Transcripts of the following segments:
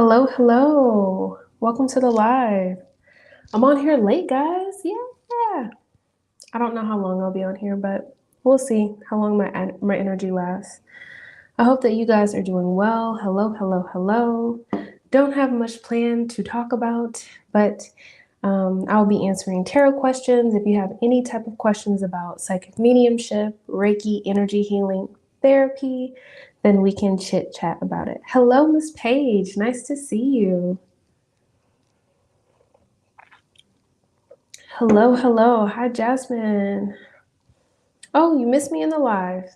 Hello, hello. Welcome to the live. I'm on here late, guys. Yeah. I don't know how long I'll be on here, but we'll see how long my energy lasts. I hope that you guys are doing well. Hello, hello, hello. Don't have much planned to talk about, but I'll be answering tarot questions. If you have any type of questions about psychic mediumship, Reiki, energy healing, therapy, then we can chit chat about it. Hello, Miss Paige. Nice to see you. Hello, hello. Hi, Jasmine. Oh, you missed me in the live.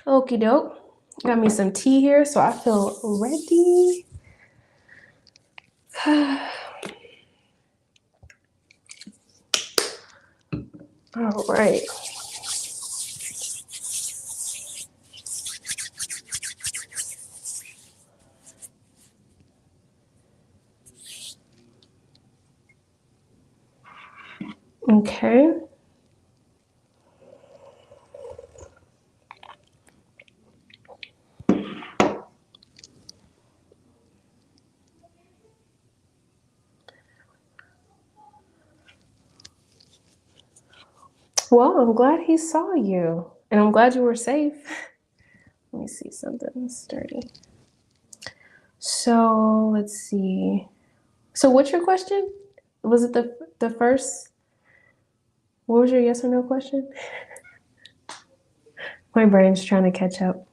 Okie doke. Got me some tea here, so I feel ready. All right. Okay. Well, I'm glad he saw you, and I'm glad you were safe. Let me see something sturdy. So let's see. So what's your question? Was it the first? What was your yes or no question? My brain's trying to catch up.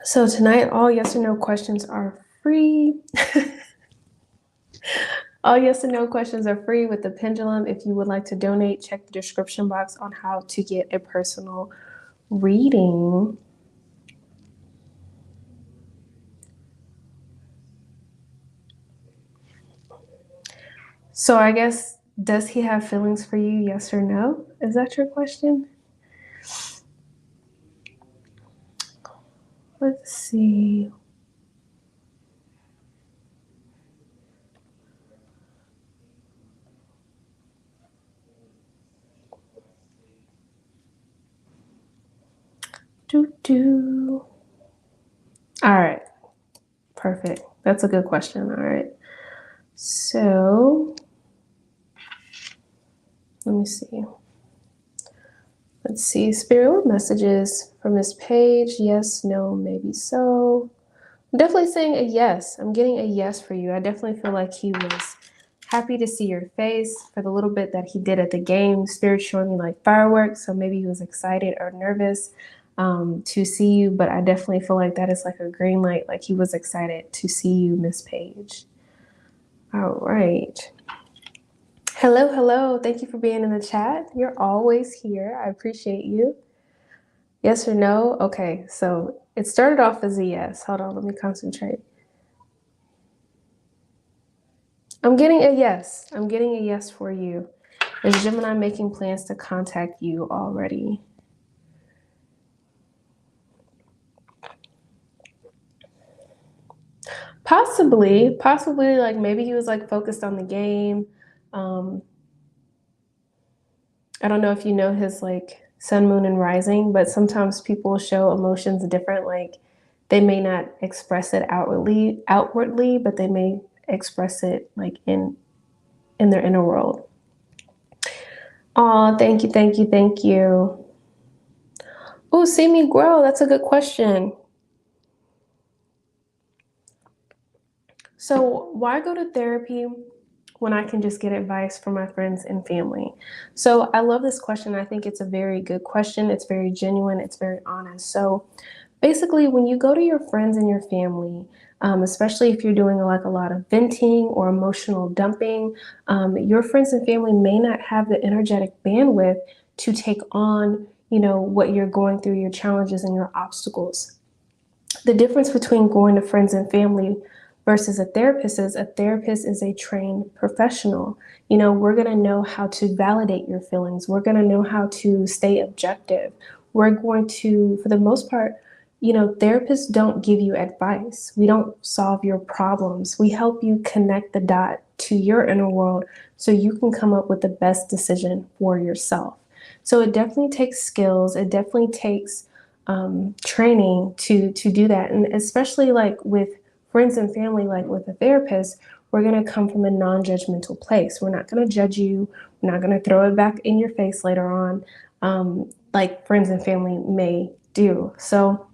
So tonight, all yes or no questions are free. All yes and no questions are free with the pendulum. If you would like to donate, check the description box on how to get a personal reading. So I guess, does he have feelings for you, yes or no? Is that your question? Let's see. All right. Perfect. That's a good question. All right. So let me see. Let's see. Spirit, what messages for Miss Page? Yes, no, maybe so. I'm definitely saying a yes. I'm getting a yes for you. I definitely feel like he was happy to see your face for the little bit that he did at the game. Spirit showing me like fireworks, so maybe he was excited or nervous to see you, but I definitely feel like that is like a green light, like he was excited to see you, Miss Page. All right. Hello, hello. Thank you for being in the chat. You're always here. I appreciate you. Yes or no? Okay, so it started off as a yes. Hold on, let me concentrate. I'm getting a yes. I'm getting a yes for you. Is Gemini making plans to contact you already? Possibly, like maybe he was like focused on the game. I don't know if you know his like sun, moon, and rising, but sometimes people show emotions different. Like they may not express it outwardly, but they may express it like in their inner world. Oh, thank you, thank you, thank you. Oh, see me grow. That's a good question. So why go to therapy when I can just get advice from my friends and family? So I love this question. I think it's a very good question. It's very genuine. It's very honest. So basically, when you go to your friends and your family, especially if you're doing like a lot of venting or emotional dumping, your friends and family may not have the energetic bandwidth to take on, what you're going through, your challenges and your obstacles. The difference between going to friends and family versus a therapist is a trained professional. We're going to know how to validate your feelings. We're going to know how to stay objective. We're going to, for the most part, therapists don't give you advice. We don't solve your problems. We help you connect the dot to your inner world so you can come up with the best decision for yourself. So it definitely takes skills. It definitely takes training to do that. And especially like with friends and family, like with a therapist, we're going to come from a non-judgmental place. We're not going to judge you. We're not going to throw it back in your face later on, like friends and family may do. So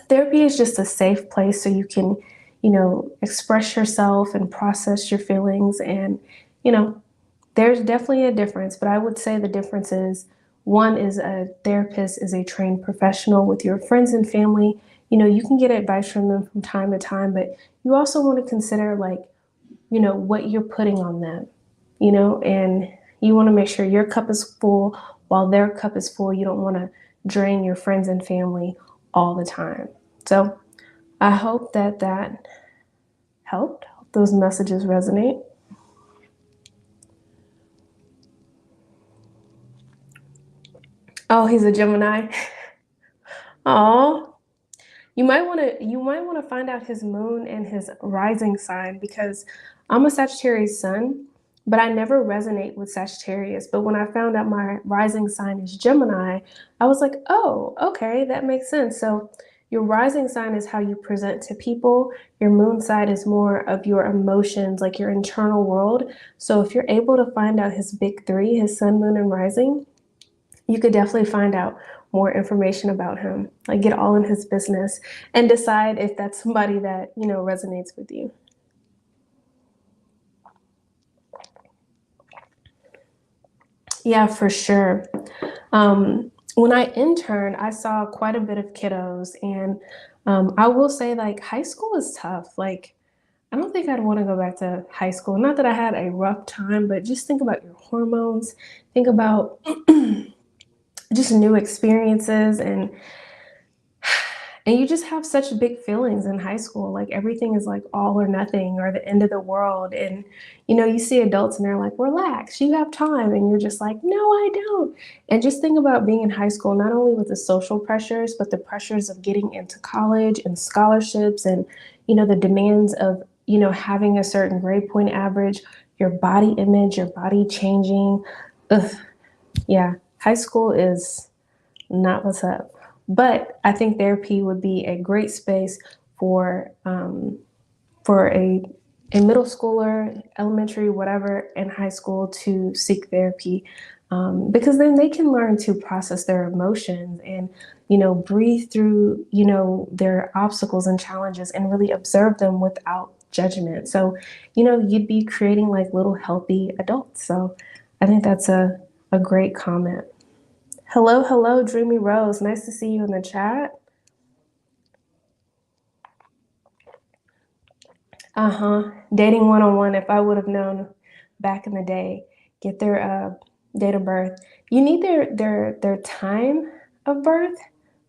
therapy is just a safe place so you can, express yourself and process your feelings. And, there's definitely a difference, but I would say the difference is one is a therapist is a trained professional. With your friends and family, you can get advice from them from time to time, but you also want to consider like, what you're putting on them, and you want to make sure your cup is full while their cup is full. You don't want to drain your friends and family all the time. So I hope that helped. Hope those messages resonate. Oh, he's a Gemini. Oh, you might want to find out his moon and his rising sign, because I'm a Sagittarius sun, but I never resonate with Sagittarius. But when I found out my rising sign is Gemini, I was like, oh, okay, that makes sense. So your rising sign is how you present to people. Your moon side is more of your emotions, like your internal world. So if you're able to find out his big three, his sun, moon, and rising, you could definitely find out more information about him, like get all in his business and decide if that's somebody that, resonates with you. Yeah, for sure. When I interned, I saw quite a bit of kiddos, and I will say, like, high school is tough. Like, I don't think I'd want to go back to high school. Not that I had a rough time, but just think about your hormones, think about just new experiences, and you just have such big feelings in high school. Like everything is like all or nothing or the end of the world. And, you see adults and they're like, relax, you have time. And you're just like, no, I don't. And just think about being in high school, not only with the social pressures, but the pressures of getting into college and scholarships and, the demands of, having a certain grade point average, your body image, your body changing. Ugh, yeah, high school is not what's up. But I think therapy would be a great space for for a middle schooler, elementary, whatever, and high school to seek therapy, because then they can learn to process their emotions and breathe through their obstacles and challenges and really observe them without judgment. So you'd be creating like little healthy adults. So I think that's a great comment. Hello, hello, Dreamy Rose. Nice to see you in the chat. Uh-huh. Dating one-on-one, if I would have known back in the day, get their date of birth. You need their time of birth,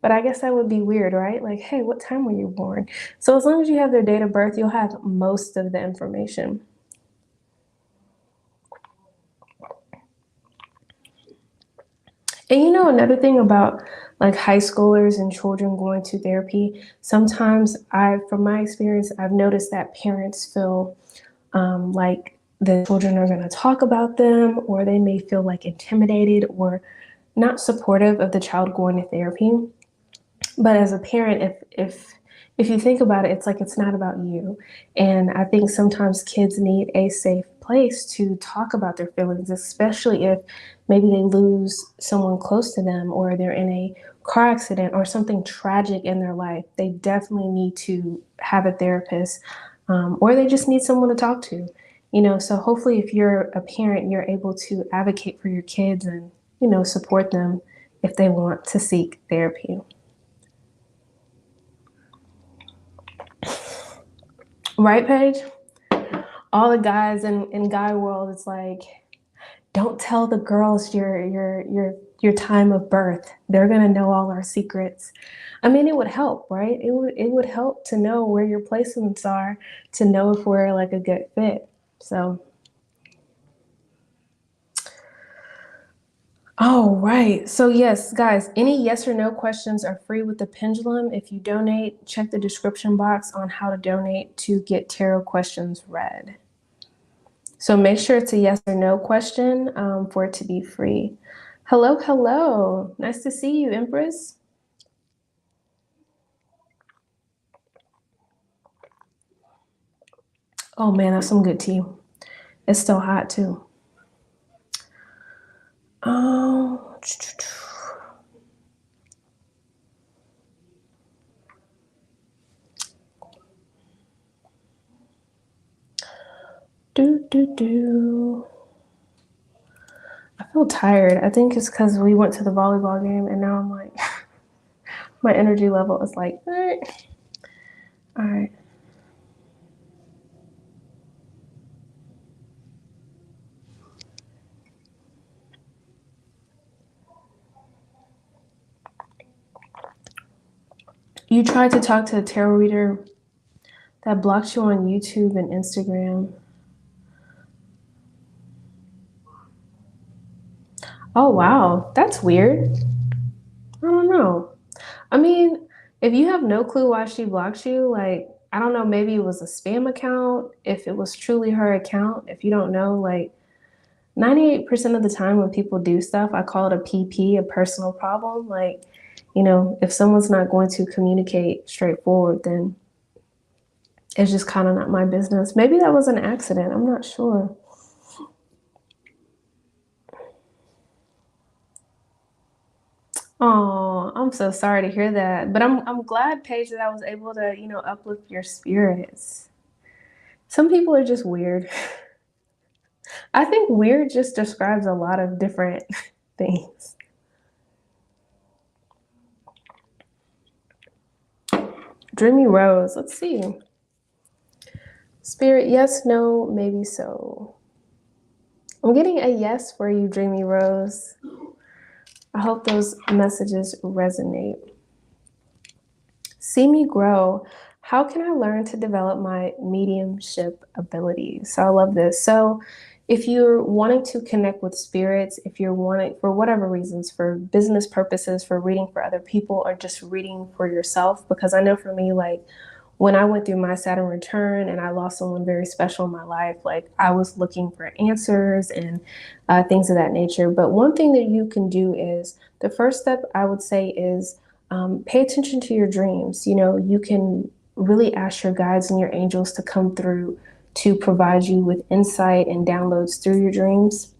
but I guess that would be weird, right? Like, hey, what time were you born? So as long as you have their date of birth, you'll have most of the information. And another thing about like high schoolers and children going to therapy, sometimes from my experience, I've noticed that parents feel like the children are going to talk about them, or they may feel like intimidated or not supportive of the child going to therapy. But as a parent, if you think about it, it's like it's not about you. And I think sometimes kids need a safe place to talk about their feelings, especially if maybe they lose someone close to them, or they're in a car accident or something tragic in their life. They definitely need to have a therapist, or they just need someone to talk to. So hopefully if you're a parent, you're able to advocate for your kids and support them if they want to seek therapy. Right, Paige? All the guys in guy world, it's like, don't tell the girls your time of birth. They're gonna know all our secrets. I mean, it would help, right? It would help to know where your placements are, to know if we're like a good fit. So Oh, right. So yes, guys, any yes or no questions are free with the pendulum. If you donate, check the description box on how to donate to get tarot questions read. So make sure it's a yes or no question for it to be free. Hello, hello. Nice to see you, Empress. Oh man, that's some good tea. It's still hot too. Oh, do. I feel tired. I think it's because we went to the volleyball game and now I'm like, my energy level is like, all right. You tried to talk to a tarot reader that blocked you on YouTube and Instagram. Oh, wow. That's weird. I don't know. I mean, if you have no clue why she blocked you, like, I don't know, maybe it was a spam account, if it was truly her account, if you don't know, like, 98% of the time when people do stuff, I call it a PP, a personal problem. Like, you know, if someone's not going to communicate straightforward, then it's just kind of not my business. Maybe that was an accident. I'm not sure. Oh, I'm so sorry to hear that. But I'm glad, Paige, that I was able to, you know, uplift your spirits. Some people are just weird. I think weird just describes a lot of different things. Dreamy Rose, let's see. Spirit, yes, no, maybe so. I'm getting a yes for you, Dreamy Rose. I hope those messages resonate. See me grow. How can I learn to develop my mediumship abilities? So I love this. So if you're wanting to connect with spirits, if you're wanting, for whatever reasons, for business purposes, for reading for other people, or just reading for yourself, because I know for me, like, when I went through my Saturn return and I lost someone very special in my life, like I was looking for answers and things of that nature. But one thing that you can do is the first step I would say is pay attention to your dreams. You know, you can really ask your guides and your angels to come through to provide you with insight and downloads through your dreams.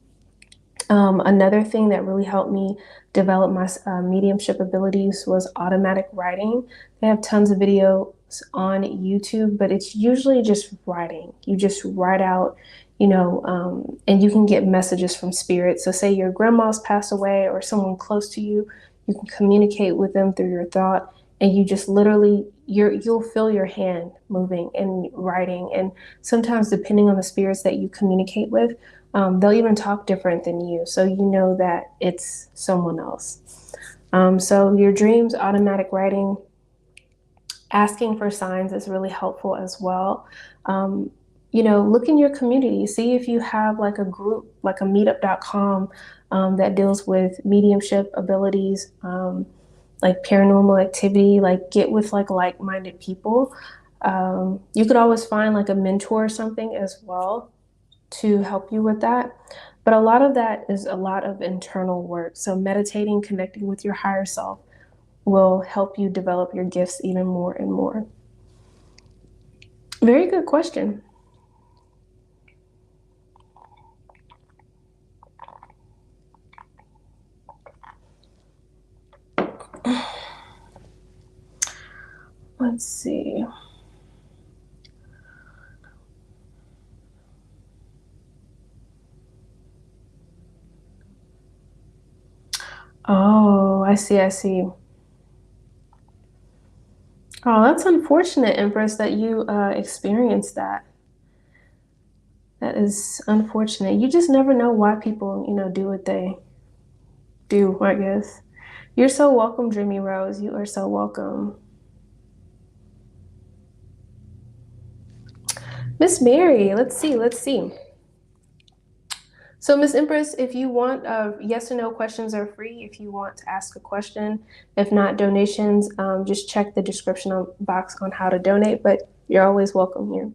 Another thing that really helped me develop my mediumship abilities was automatic writing. They have tons of videos on YouTube, but it's usually just writing. You just write out, you know, and you can get messages from spirits. So, say your grandma's passed away or someone close to you, you can communicate with them through your thought, and you just literally you'll feel your hand moving and writing. And sometimes, depending on the spirits that you communicate with, they'll even talk different than you, so you know that it's someone else. So your dreams, automatic writing, asking for signs is really helpful as well. You know, look in your community, see if you have like a group, like a meetup.com that deals with mediumship abilities, like paranormal activity, like get with like-minded people. You could always find like a mentor or something as well to help you with that. But a lot of that is a lot of internal work. So meditating, connecting with your higher self will help you develop your gifts even more and more. Very good question. Let's see. Oh, I see, I see. Oh, that's unfortunate, Empress, that you experienced that. That is unfortunate. You just never know why people, you know, do what they do, I guess. You're so welcome, Dreamy Rose. You are so welcome. Miss Mary, let's see, let's see. So, Miss Empress, if you want, yes or no questions are free. If you want to ask a question, if not donations, just check the description box on how to donate, but you're always welcome here.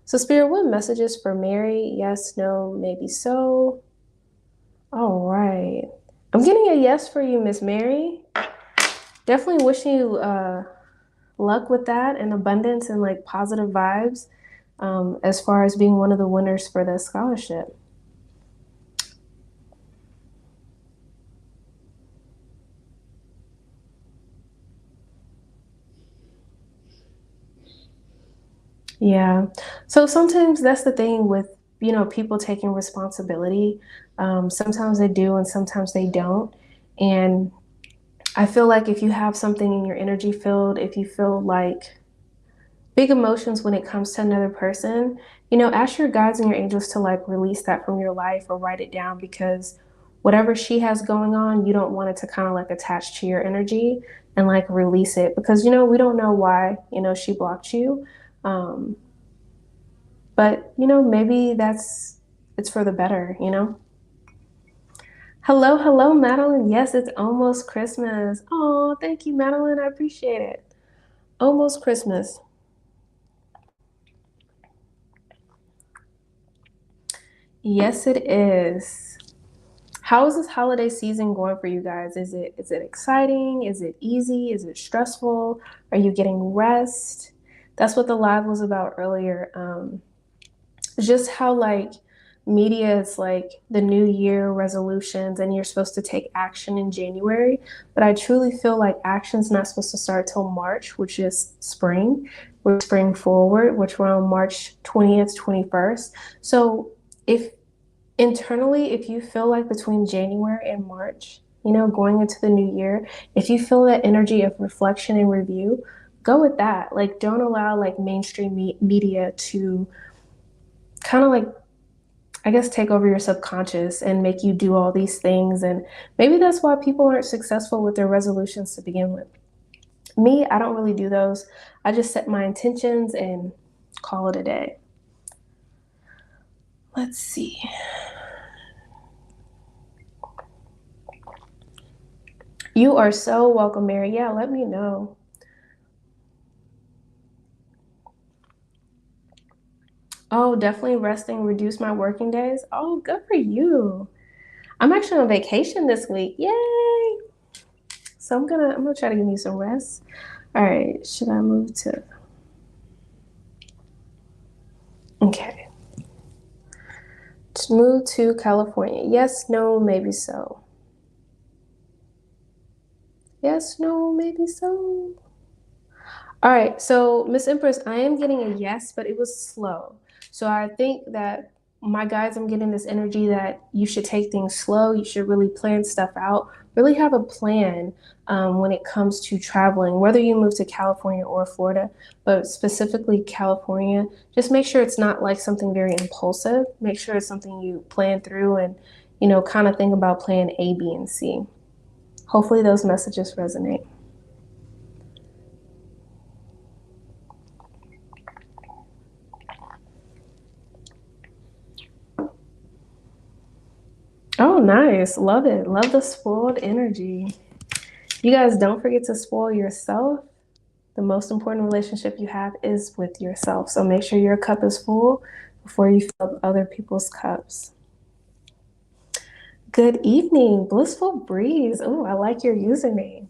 So, Spirit, what messages for Mary? Yes, no, maybe so. All right. I'm getting a yes for you, Miss Mary. Definitely wishing you luck with that and abundance and like positive vibes as far as being one of the winners for the scholarship. Yeah. So sometimes that's the thing with, people taking responsibility. Sometimes they do and sometimes they don't. And I feel like if you have something in your energy field, if you feel like big emotions when it comes to another person, ask your guides and your angels to like release that from your life or write it down, because whatever she has going on, you don't want it to kind of like attach to your energy and like release it, because we don't know why, she blocked you. But maybe it's for the better. Hello, hello, Madeline. Yes, it's almost Christmas. Oh, thank you, Madeline. I appreciate it. Almost Christmas. Yes, it is. How is this holiday season going for you guys? Is it exciting? Is it easy? Is it stressful? Are you getting rest? That's what the live was about earlier. Just how like media is like the new year resolutions and you're supposed to take action in January, but I truly feel like action's not supposed to start till March, which is spring. We're spring forward, which we're on March 20th, 21st. So if internally, if you feel like between January and March, going into the new year, if you feel that energy of reflection and review, go with that. Like, don't allow like mainstream media to kind of like, I guess, take over your subconscious and make you do all these things. And maybe that's why people aren't successful with their resolutions to begin with. Me, I don't really do those. I just set my intentions and call it a day. Let's see. You are so welcome, Mary. Yeah, let me know. Oh, definitely resting, reduce my working days. Oh, good for you. I'm actually on vacation this week. Yay! So I'm gonna try to give you some rest. All right, should I move to okay. To move to California. Yes, no, maybe so. Yes, no, maybe so. All right, so Miss Empress, I am getting a yes, but it was slow. So I think that my guys, I'm getting this energy that you should take things slow. You should really plan stuff out, really have a plan when it comes to traveling, whether you move to California or Florida, but specifically California. Just make sure it's not like something very impulsive. Make sure it's something you plan through and, kind of think about plan A, B, and C. Hopefully those messages resonate. Oh, nice. Love it. Love the spoiled energy. You guys don't forget to spoil yourself. The most important relationship you have is with yourself. So make sure your cup is full before you fill up other people's cups. Good evening, Blissful Breeze. Oh, I like your username.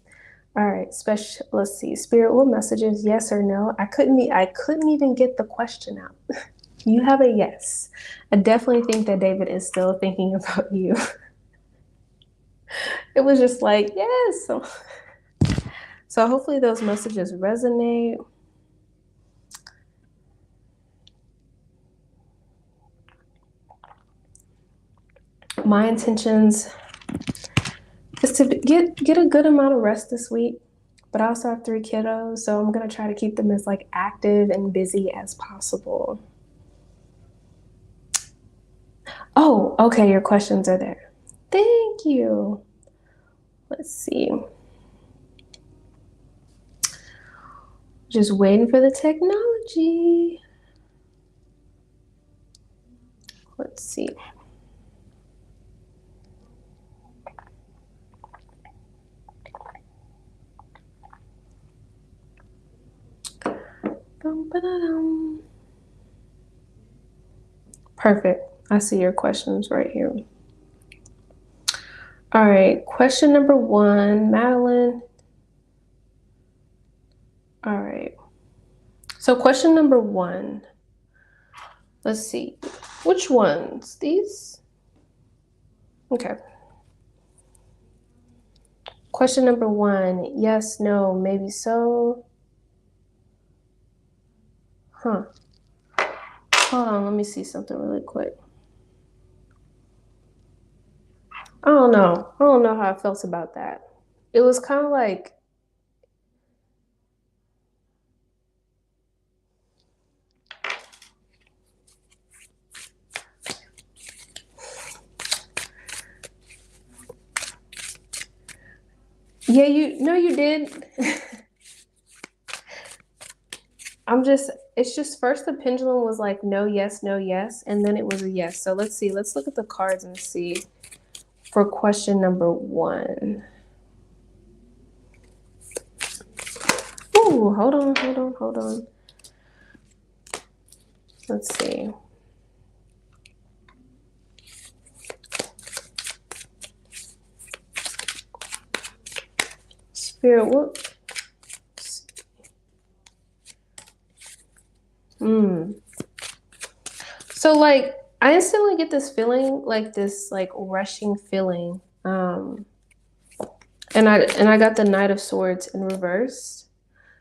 All right, let's see. Spirit, what messages? Yes or no? I couldn't even get the question out. You have a yes. I definitely think that David is still thinking about you. It was just like, yes. So hopefully those messages resonate. My intentions is to get a good amount of rest this week, but I also have 3 kiddos, so I'm gonna try to keep them as like active and busy as possible. Oh, okay, your questions are there. Thank you. Let's see. Just waiting for the technology. Let's see. Bum-ba-da-dum. Perfect. I see your questions right here. All right, question number 1, Madeline. All right. So question number 1. Let's see. Which ones? These? Okay. Question number 1. Yes, no, maybe so. Huh. Hold on, let me see something really quick. I don't know. I don't know how I felt about that. It was kind of like, yeah, you did. It's just first the pendulum was like no, yes, and then it was a yes. So let's see. Let's look at the cards and see for question number 1. Ooh, hold on. Let's see. Spirit, what? So like I instantly get this feeling, like this like rushing feeling. And I got the Knight of Swords in reverse.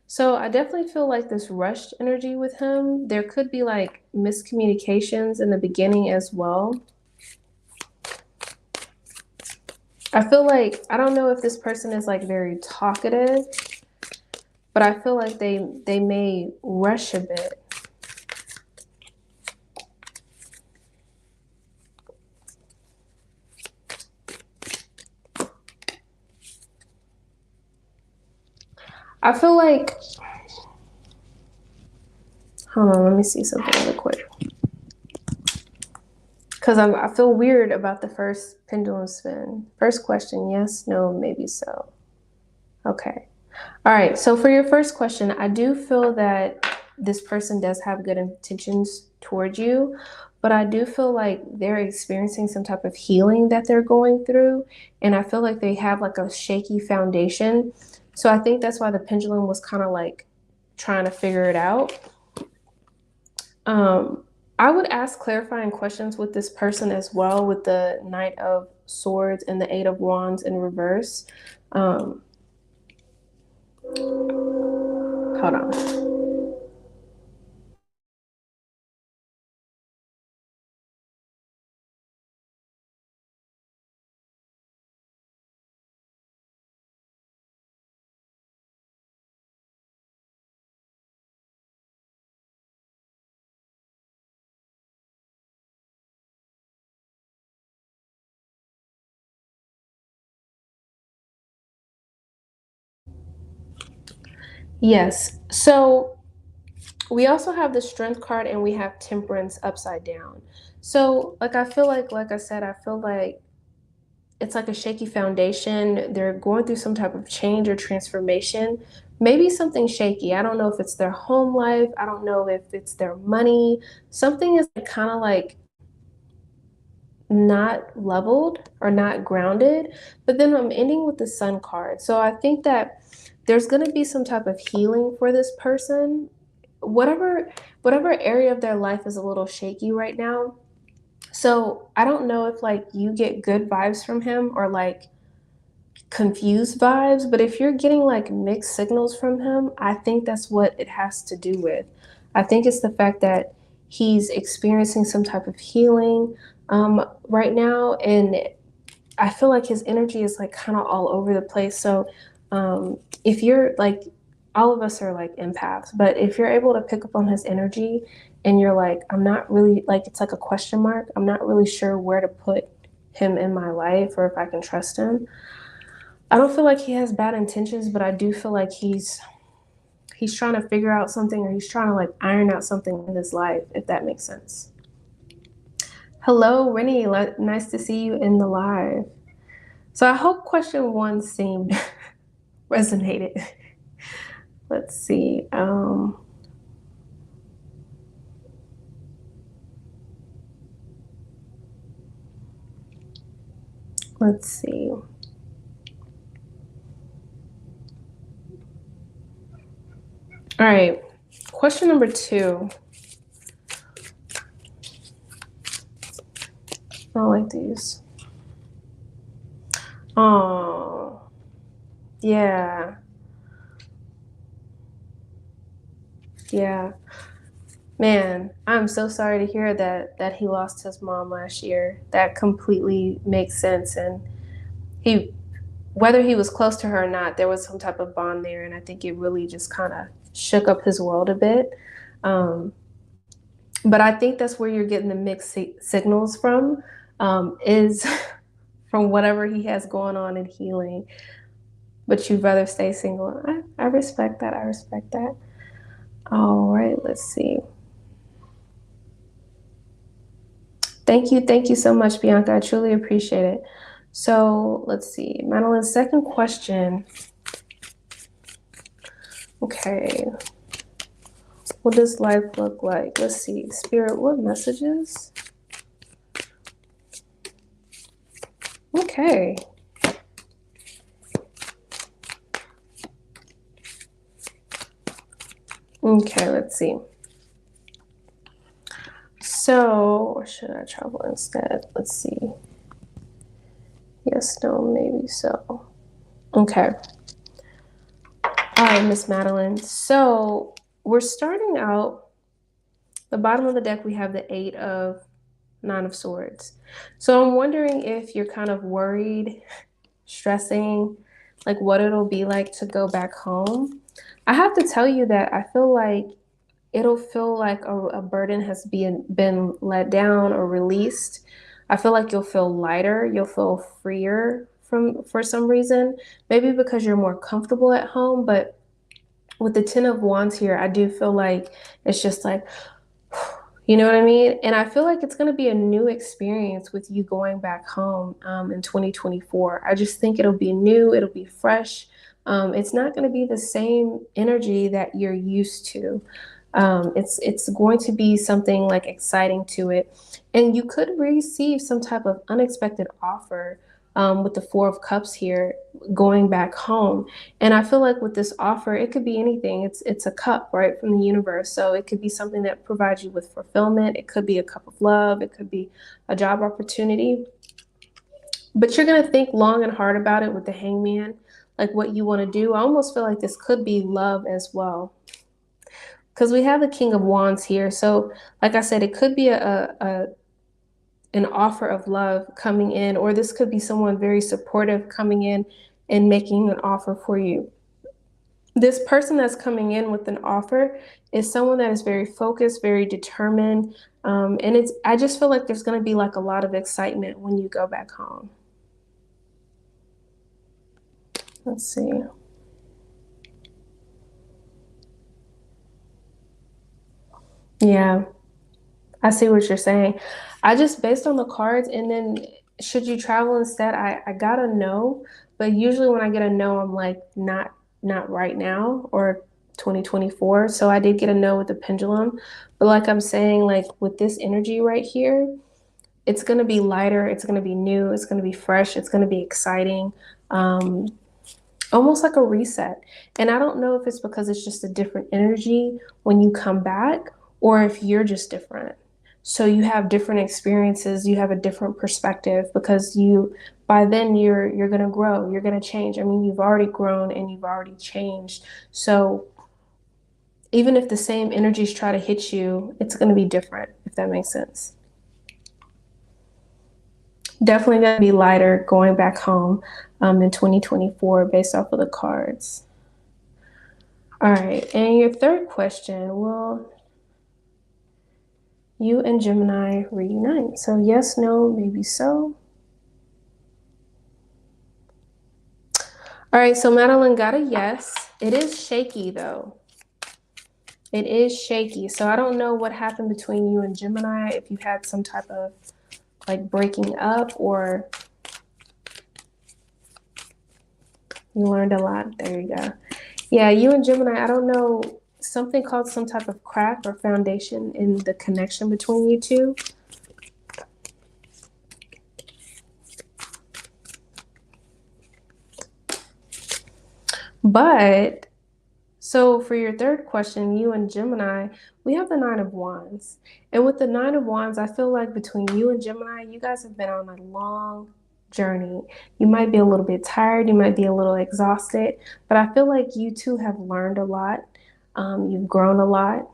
So I definitely feel like this rushed energy with him. There could be like miscommunications in the beginning as well. I feel like, I don't know if this person is like very talkative, but I feel like they may rush a bit. I feel like, hold on, let me see something really quick. Because I feel weird about the first pendulum spin. First question, yes, no, maybe so. Okay. All right. So for your first question, I do feel that this person does have good intentions towards you, but I do feel like they're experiencing some type of healing that they're going through. And I feel like they have like a shaky foundation. So I think that's why the pendulum was kind of like trying to figure it out. I would ask clarifying questions with this person as well, with the Knight of Swords and the Eight of Wands in reverse. Hold on. Yes. So we also have the Strength card and we have Temperance upside down. So, like, I feel like I said, I feel like it's like a shaky foundation. They're going through some type of change or transformation. Maybe something shaky. I don't know if it's their home life. I don't know if it's their money. Something is kind of like not leveled or not grounded. But then I'm ending with the Sun card. So I think that there's going to be some type of healing for this person. Whatever area of their life is a little shaky right now. So I don't know if like you get good vibes from him or like confused vibes, but if you're getting like mixed signals from him, I think that's what it has to do with. I think it's the fact that he's experiencing some type of healing right now, and I feel like his energy is like kind of all over the place. So if you're like, all of us are like empaths, but if you're able to pick up on his energy and you're like, I'm not really like, it's like a question mark. I'm not really sure where to put him in my life or if I can trust him. I don't feel like he has bad intentions, but I do feel like he's trying to figure out something, or he's trying to like iron out something in his life, if that makes sense. Hello, Rennie. Nice to see you in the live. So I hope question 1 seemed resonated. Let's see. Let's see. All right. Question number 2. I don't like these. Oh, yeah. Yeah. Man, I'm so sorry to hear that he lost his mom last year. That completely makes sense. And he, whether he was close to her or not, there was some type of bond there, and I think it really just kind of shook up his world a bit. Um, but I think that's where you're getting the mixed signals from, is from whatever he has going on in healing. But you'd rather stay single. I respect that. I respect that. All right, let's see. Thank you so much, Bianca. I truly appreciate it. So let's see. Madeline's second question. Okay. What does life look like? Let's see. Spirit, what messages? Okay. Okay, let's see. So, or should I travel instead? Let's see. Yes, no, maybe so. Okay. All right, Miss Madeline. So we're starting out, the bottom of the deck, we have the 9 of Swords. So I'm wondering if you're kind of worried, stressing, like what it'll be like to go back home. I have to tell you that I feel like it'll feel like a burden has been let down or released. I feel like you'll feel lighter, you'll feel freer for some reason, maybe because you're more comfortable at home. But with the 10 of Wands here, I do feel like it's just like, you know what I mean? And I feel like it's going to be a new experience with you going back home in 2024. I just think it'll be new, it'll be fresh. It's not going to be the same energy that you're used to. It's going to be something like exciting to it, and you could receive some type of unexpected offer with the 4 of Cups here, going back home. And I feel like with this offer, it could be anything. It's a cup, right, from the universe. So it could be something that provides you with fulfillment. It could be a cup of love. It could be a job opportunity. But you're gonna think long and hard about it with the Hangman, like what you want to do. I almost feel like this could be love as well, because we have the King of Wands here. So, like I said, it could be an offer of love coming in, or this could be someone very supportive coming in and making an offer for you. This person that's coming in with an offer is someone that is very focused, very determined, and I just feel like there's going to be like a lot of excitement when you go back home. Let's see. Yeah, I see what you're saying. I just, based on the cards, and then should you travel instead, I got a no, but usually when I get a no, I'm like, not right now, or 2024. So I did get a no with the pendulum. But like I'm saying, like with this energy right here, it's going to be lighter, it's going to be new, it's going to be fresh, it's going to be exciting. Almost like a reset. And I don't know if it's because it's just a different energy when you come back, or if you're just different. So you have different experiences, you have a different perspective, because by then you're going to grow, you're going to change. I mean, you've already grown and you've already changed. So even if the same energies try to hit you, it's going to be different, if that makes sense. Definitely going to be lighter going back home in 2024 based off of the cards. All right, and your third question, will you and Gemini reunite? So yes, no, maybe so. All right, so Madeline got a yes. It is shaky though. It is shaky. So I don't know what happened between you and Gemini, if you had some type of like breaking up, or you learned a lot. There you go. Yeah, you and Gemini, I don't know, something called some type of crack or foundation in the connection between you two. But so for your third question, you and Gemini, we have the Nine of Wands. And with the Nine of Wands, I feel like between you and Gemini, you guys have been on a long journey. You might be a little bit tired, you might be a little exhausted, but I feel like you two have learned a lot. You've grown a lot.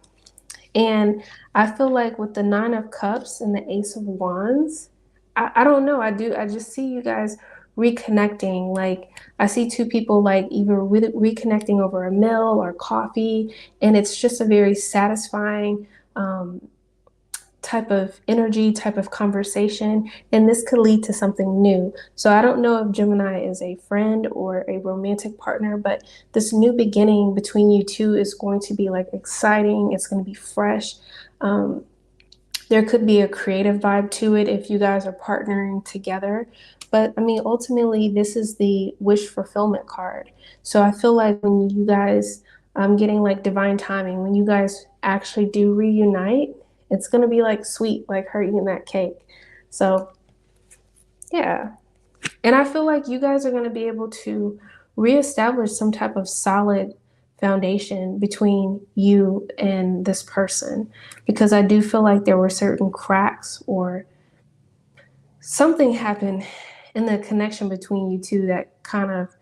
And I feel like with the Nine of Cups and the Ace of Wands, I don't know. I just see you guys reconnecting. Like, I see two people like either reconnecting over a meal or coffee. And it's just a very satisfying type of energy, type of conversation. And this could lead to something new. So I don't know if Gemini is a friend or a romantic partner, but this new beginning between you two is going to be like exciting. It's going to be fresh. There could be a creative vibe to it if you guys are partnering together. But I mean, ultimately, this is the wish fulfillment card. So I feel like when you guys, I'm getting like divine timing, when you guys actually do reunite, it's going to be like sweet, like her eating that cake. So, yeah. And I feel like you guys are going to be able to reestablish some type of solid foundation between you and this person, because I do feel like there were certain cracks or something happened in the connection between you two that kind of,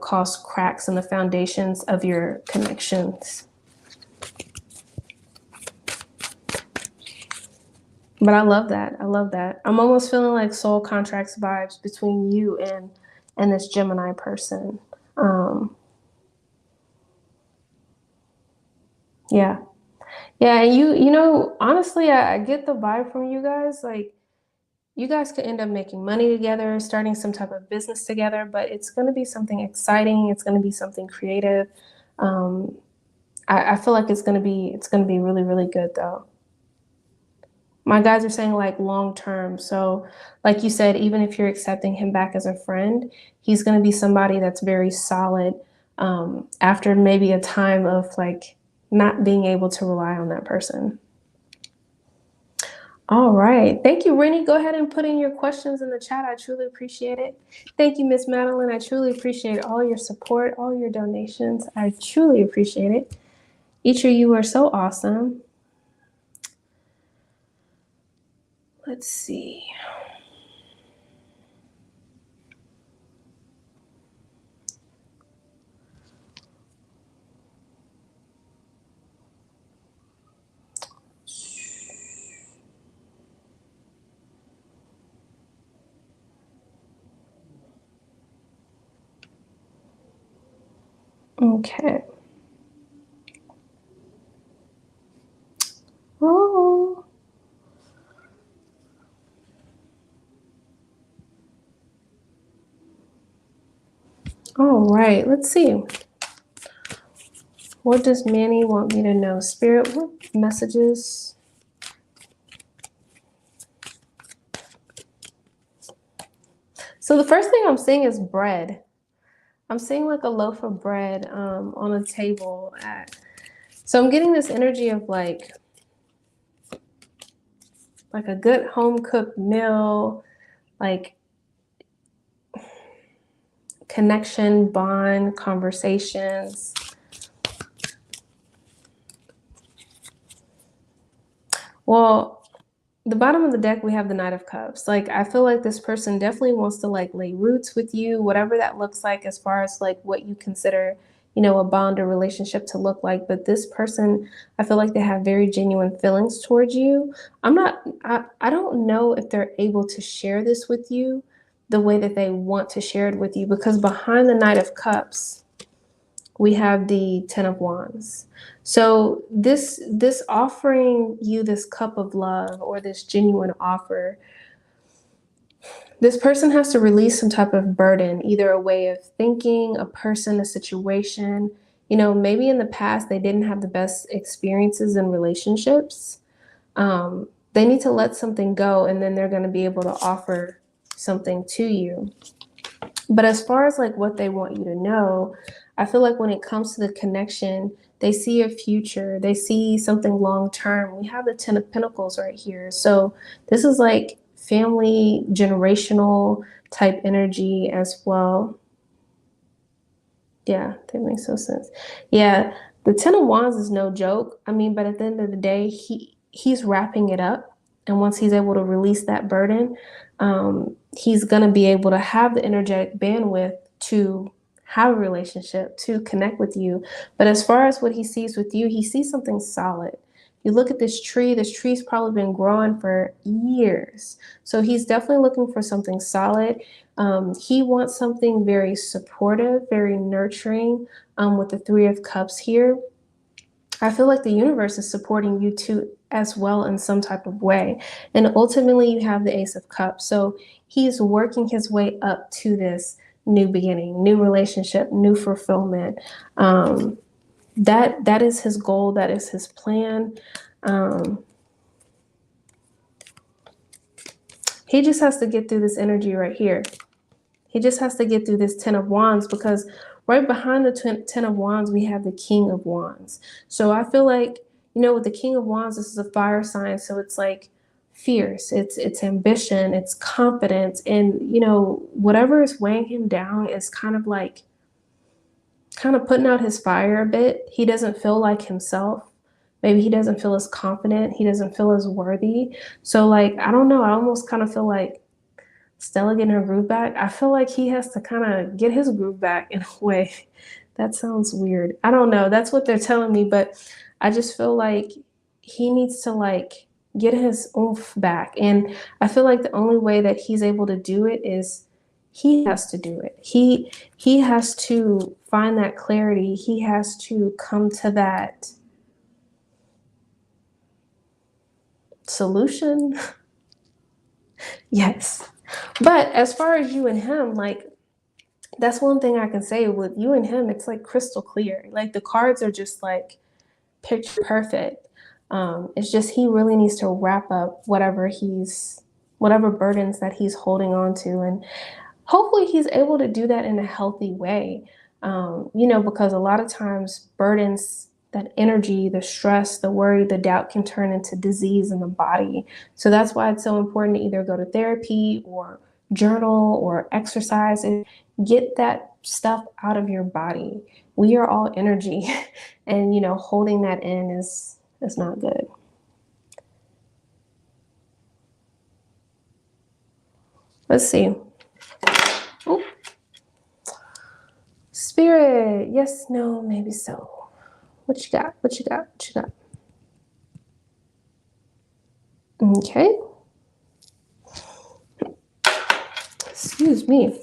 caused cracks in the foundations of your connections. But I love that. I love that. I'm almost feeling like soul contracts vibes between you and this Gemini person. Yeah. Yeah, and honestly, I get the vibe from you guys. Like, you guys could end up making money together, starting some type of business together, but it's going to be something exciting. It's going to be something creative. Um, I feel like it's going to be really, really good though. My guys are saying like long term. So, like you said, even if you're accepting him back as a friend, he's going to be somebody that's very solid after maybe a time of like not being able to rely on that person. All right. Thank you, Rennie. Go ahead and put in your questions in the chat. I truly appreciate it. Thank you, Miss Madeline. I truly appreciate all your support, all your donations. I truly appreciate it. Each of you are so awesome. Let's see. Okay. Oh. All right. Let's see. What does Manny want me to know? Spirit, what messages? So the first thing I'm seeing is bread. I'm seeing like a loaf of bread on a table. So I'm getting this energy of like a good home cooked meal, like connection, bond, conversations. Well, the bottom of the deck, we have the Knight of Cups. Like, I feel like this person definitely wants to like lay roots with you, whatever that looks like as far as like what you consider, a bond or relationship to look like. But this person, I feel like they have very genuine feelings towards you. I don't know if they're able to share this with you the way that they want to share it with you, because behind the Knight of Cups, we have the Ten of Wands. So this offering you this cup of love or this genuine offer, this person has to release some type of burden, either a way of thinking, a person, a situation. Maybe in the past they didn't have the best experiences in relationships. They need to let something go, and then they're going to be able to offer something to you. But as far as like what they want you to know, I feel like when it comes to the connection, they see a future, they see something long term. We have the Ten of Pentacles right here. So this is like family, generational type energy as well. Yeah, that makes no sense. Yeah, the Ten of Wands is no joke. I mean, but at the end of the day, he's wrapping it up, and once he's able to release that burden, he's gonna be able to have the energetic bandwidth to have a relationship, to connect with you. But as far as what he sees with you, he sees something solid. You look at this tree. This tree's probably been growing for years, so he's definitely looking for something solid. He wants something very supportive, very nurturing. With the Three of Cups here, I feel like the universe is supporting you too as well in some type of way. And ultimately, you have the Ace of Cups. So he's working his way up to this new beginning, new relationship, new fulfillment. That is his goal. That is his plan. Um, he just has to get through this energy right here. He just has to get through this Ten of Wands, because right behind the Ten of Wands, we have the King of Wands. So I feel like, with the King of Wands, this is a fire sign. So it's like fierce, it's ambition, it's confidence. And, whatever is weighing him down is kind of putting out his fire a bit. He doesn't feel like himself. Maybe he doesn't feel as confident. He doesn't feel as worthy. So, like, I don't know. I almost kind of feel like Stella getting her groove back. I feel like he has to kind of get his groove back in a way. That sounds weird. I don't know. That's what they're telling me, but I just feel like he needs to get his oomph back. And I feel like the only way that he's able to do it is he has to do it. He has to find that clarity. He has to come to that solution. Yes. But as far as you and him, that's one thing I can say with you and him, it's like crystal clear. Like the cards are just like picture perfect. It's just he really needs to wrap up whatever burdens that he's holding on to, and hopefully he's able to do that in a healthy way. Because a lot of times burdens, that energy, the stress, the worry, the doubt can turn into disease in the body. So that's why it's so important to either go to therapy or journal or exercise and get that stuff out of your body. We are all energy, and holding that in is not good. Let's see. Oh, Spirit, yes, no, maybe so. What you got? What you got? What you got? Okay. Excuse me.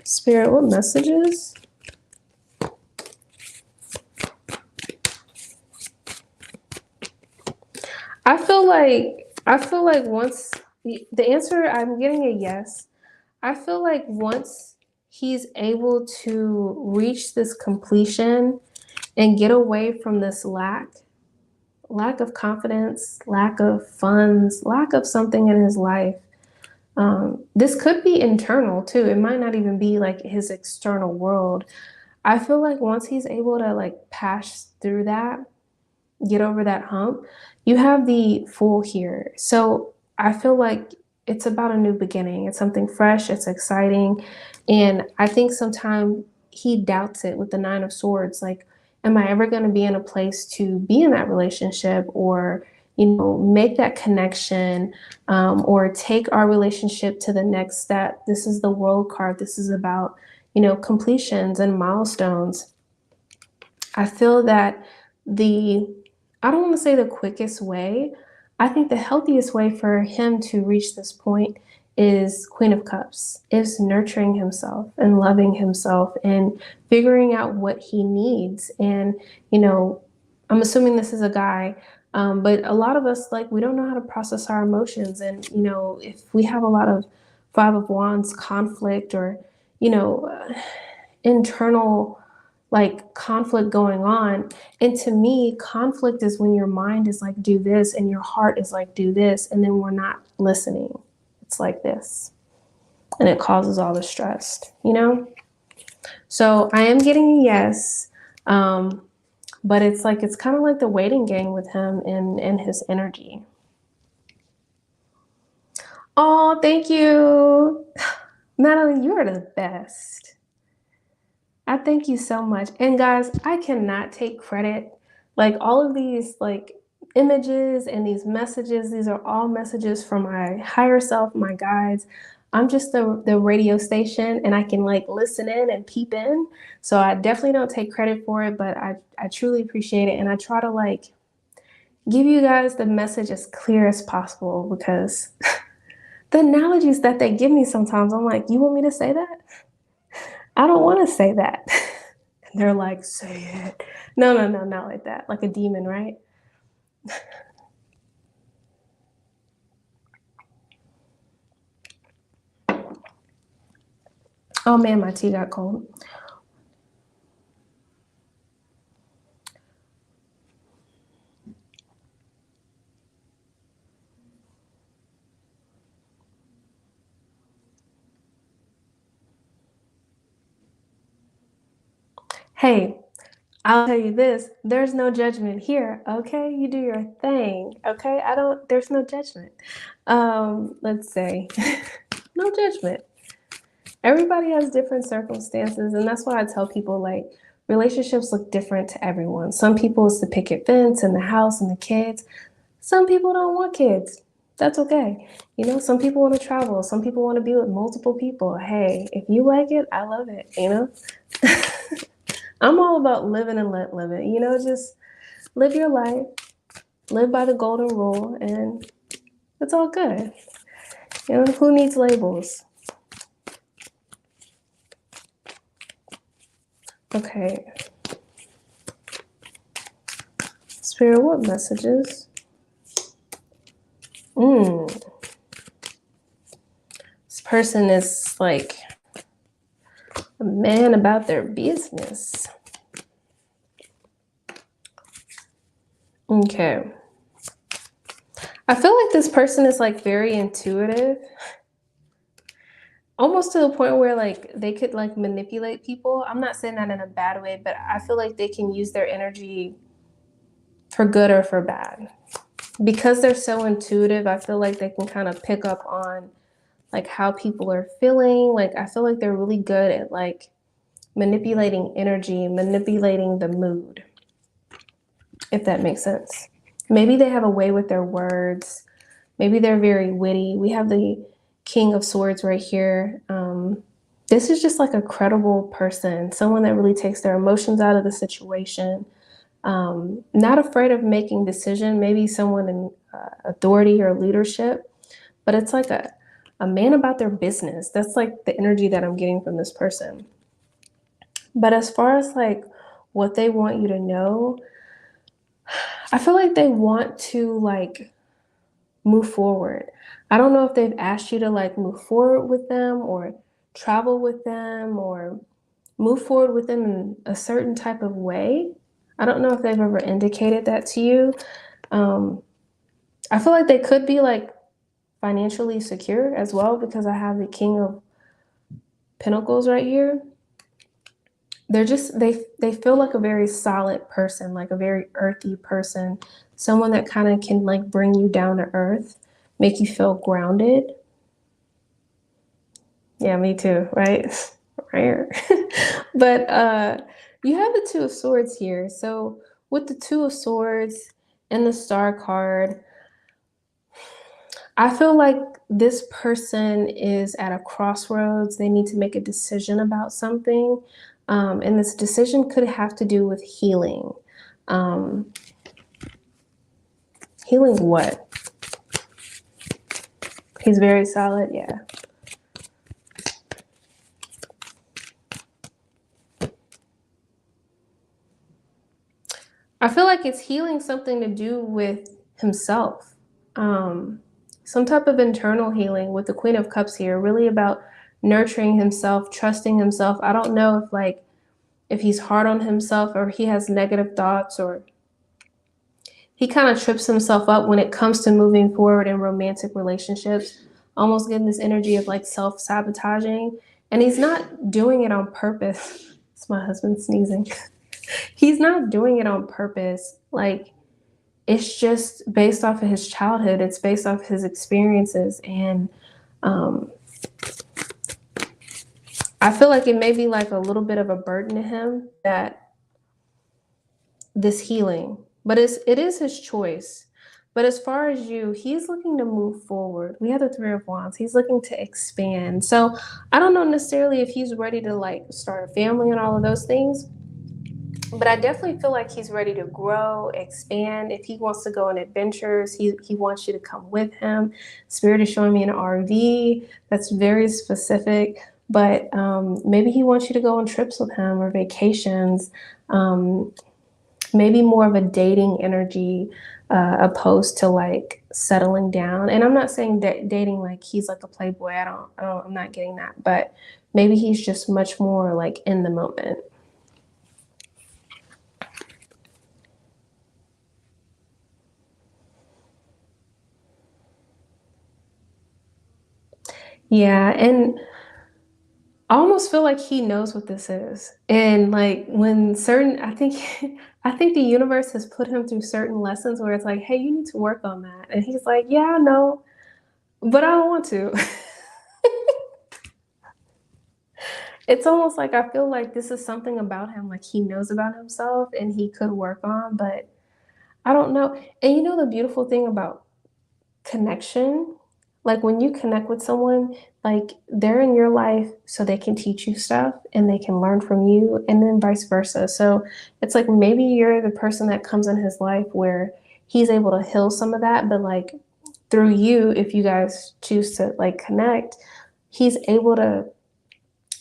Spirit, what messages? I feel like once the answer, I'm getting a yes. I feel like once he's able to reach this completion and get away from this lack of confidence, lack of funds, lack of something in his life. This could be internal too. It might not even be like his external world. I feel like once he's able to pass through that, get over that hump, you have the Fool here. So I feel like it's about a new beginning. It's something fresh, it's exciting. And I think sometimes he doubts it with the Nine of Swords. Like, am I ever going to be in a place to be in that relationship, or, make that connection, or take our relationship to the next step? This is the World card. This is about, completions and milestones. I feel that I don't want to say the quickest way. I think the healthiest way for him to reach this point is Queen of Cups, is nurturing himself and loving himself and figuring out what he needs. And, I'm assuming this is a guy, but a lot of us, we don't know how to process our emotions. And, if we have a lot of Five of Wands conflict, or, you know, internal conflict going on. And to me, conflict is when your mind is like, do this, and your heart is like, do this, and then we're not listening. It's like this. And it causes all the stress. So I am getting a yes. But it's kind of like the waiting game with him and his energy. Oh, thank you. Madeline, you are the best. I thank you so much. And guys, I cannot take credit. Like all of these like images and these messages, these are all messages from my higher self, my guides. I'm just the radio station and I can like listen in and peep in. So I definitely don't take credit for it, but I truly appreciate it. And I try to like give you guys the message as clear as possible because the analogies that they give me sometimes, I'm like, you want me to say that? I don't want to say that. And they're like, say it. No, not like that. Like a demon, right? Oh man, my tea got cold. Hey, I'll tell you this, there's no judgment here, okay? You do your thing, okay? There's no judgment. Let's say, no judgment. Everybody has different circumstances, and that's why I tell people like relationships look different to everyone. Some people it's the picket fence and the house and the kids. Some people don't want kids. That's okay. You know, some people want to travel. Some people want to be with multiple people. Hey, if you like it, I love it, you know? I'm all about living and let live it. You know, just live your life, live by the golden rule, and it's all good. You know, who needs labels? Okay. Spirit, what messages? This person is like a man about their business. Okay. I feel like this person is like very intuitive. Almost to the point where like they could like manipulate people. I'm not saying that in a bad way, but I feel like they can use their energy for good or for bad. Because they're so intuitive, I feel like they can kind of pick up on like how people are feeling. Like I feel like they're really good at like manipulating energy, manipulating the mood, if that makes sense. Maybe they have a way with their words. Maybe they're very witty. We have the King of Swords right here. This is just like a credible person, someone that really takes their emotions out of the situation. Not afraid of making decision, maybe someone in authority or leadership, but it's like a man about their business. That's like the energy that I'm getting from this person. But as far as like what they want you to know, I feel like they want to like move forward. I don't know if they've asked you to like move forward with them or travel with them or move forward with them in a certain type of way. I don't know if they've ever indicated that to you. I feel like they could be like financially secure as well because I have the King of Pentacles right here. They're just they feel like a very solid person, like a very earthy person, someone that kind of can like bring you down to earth, make you feel grounded. Yeah, me too, right? Right. But you have the Two of Swords here. So with the Two of Swords and the Star card, I feel like this person is at a crossroads. They need to make a decision about something. And this decision could have to do with healing. Healing what? He's very solid, yeah. I feel like it's healing something to do with himself. Some type of internal healing with the Queen of Cups here, really about nurturing himself, trusting himself. I don't know if he's hard on himself or he has negative thoughts or he kind of trips himself up when it comes to moving forward in romantic relationships, almost getting this energy of like self-sabotaging. And he's not doing it on purpose. It's my husband sneezing. He's not doing it on purpose. Like, it's just based off of his childhood. It's based off his experiences. And I feel like it may be like a little bit of a burden to him, that this healing, but it is his choice. But as far as you, he's looking to move forward. We have the Three of Wands. He's looking to expand. So I don't know necessarily if he's ready to like start a family and all of those things, but I definitely feel like he's ready to grow, expand. If he wants to go on adventures, he wants you to come with him. Spirit is showing me an RV. That's very specific, but maybe he wants you to go on trips with him or vacations. Maybe more of a dating energy, opposed to like settling down. And I'm not saying that dating like he's like a playboy. I'm not getting that, but maybe he's just much more like in the moment. Yeah, and I almost feel like he knows what this is. And like when certain, I think I think the universe has put him through certain lessons where it's like, hey, you need to work on that. And he's like, yeah, I know, but I don't want to. It's almost like I feel like this is something about him, like he knows about himself and he could work on, but I don't know. And you know the beautiful thing about connection, like when you connect with someone, like they're in your life so they can teach you stuff and they can learn from you, and then vice versa. So it's like maybe you're the person that comes in his life where he's able to heal some of that, but like through you, if you guys choose to like connect, he's able to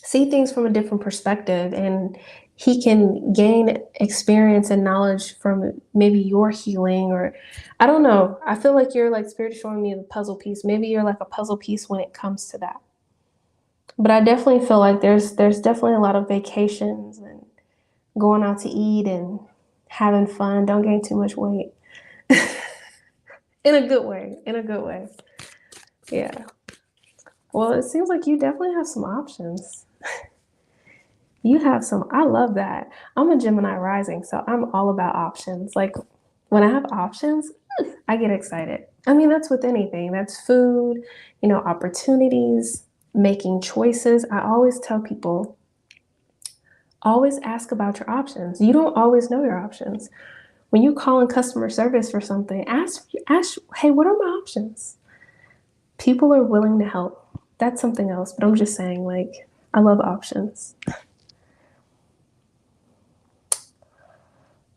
see things from a different perspective, and he can gain experience and knowledge from maybe your healing. Or I don't know, I feel like you're like spirit showing me the puzzle piece. Maybe you're like a puzzle piece when it comes to that. But I definitely feel like there's definitely a lot of vacations and going out to eat and having fun. Don't gain too much weight. In a good way, in a good way. Yeah, well, it seems like you definitely have some options. You have some, I love that. I'm a Gemini rising, so I'm all about options. Like when I have options, I get excited. I mean, that's with anything. That's food, you know, opportunities, making choices. I always tell people, always ask about your options. You don't always know your options. When you call in customer service for something, ask, hey, what are my options? People are willing to help. That's something else, but I'm just saying, like, I love options.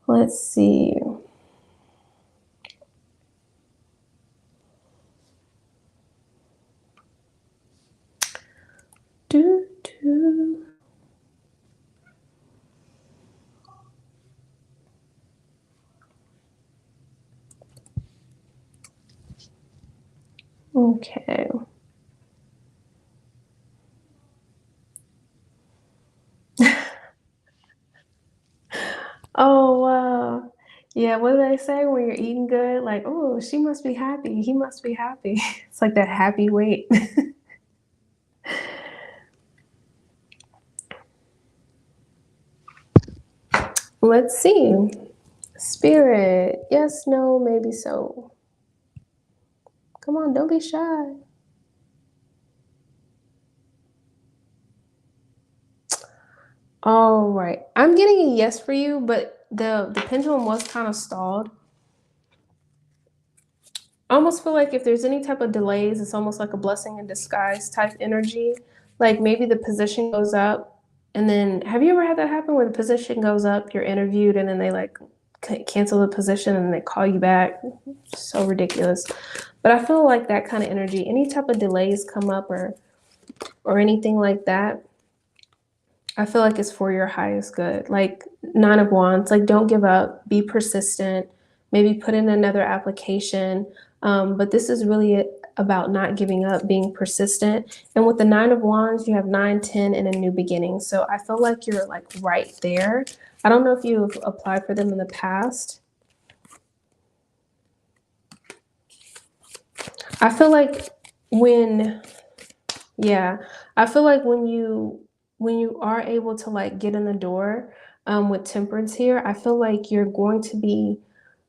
Let's see. Do, do. Okay. Oh, wow. Yeah, what do they say when you're eating good? Like, oh, she must be happy. He must be happy. It's like that happy weight. Let's see. Spirit. Yes, no, maybe so. Come on, don't be shy. All right. I'm getting a yes for you, but the pendulum was kind of stalled. I almost feel like if there's any type of delays, it's almost like a blessing in disguise type energy. Like maybe the position goes up, and then have you ever had that happen where the position goes up, you're interviewed, and then they like cancel the position and they call you back? So ridiculous. But I feel like that kind of energy, any type of delays come up or anything like that, I feel like it's for your highest good. Like Nine of Wands, like don't give up, be persistent, maybe put in another application. But this is really about not giving up, being persistent. And with the Nine of Wands, you have 9, 10, and a new beginning. So I feel like you're like right there. I don't know if you've applied for them in the past. I feel like when, yeah, I feel like when you are able to like get in the door, with temperance here, I feel like you're going to be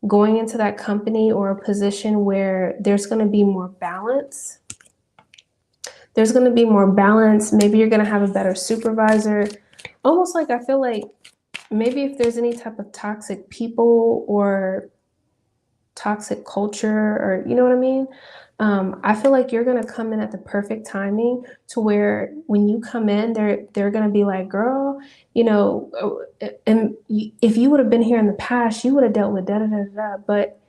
going into that company or a position where there's going to be more balance. There's going to be more balance. Maybe you're going to have a better supervisor. Almost like I feel like maybe if there's any type of toxic people or toxic culture, or you know what I mean? I feel like you're gonna come in at the perfect timing to where when you come in, they're gonna be like, "Girl, you know," and if you would have been here in the past, you would have dealt with da da da da. But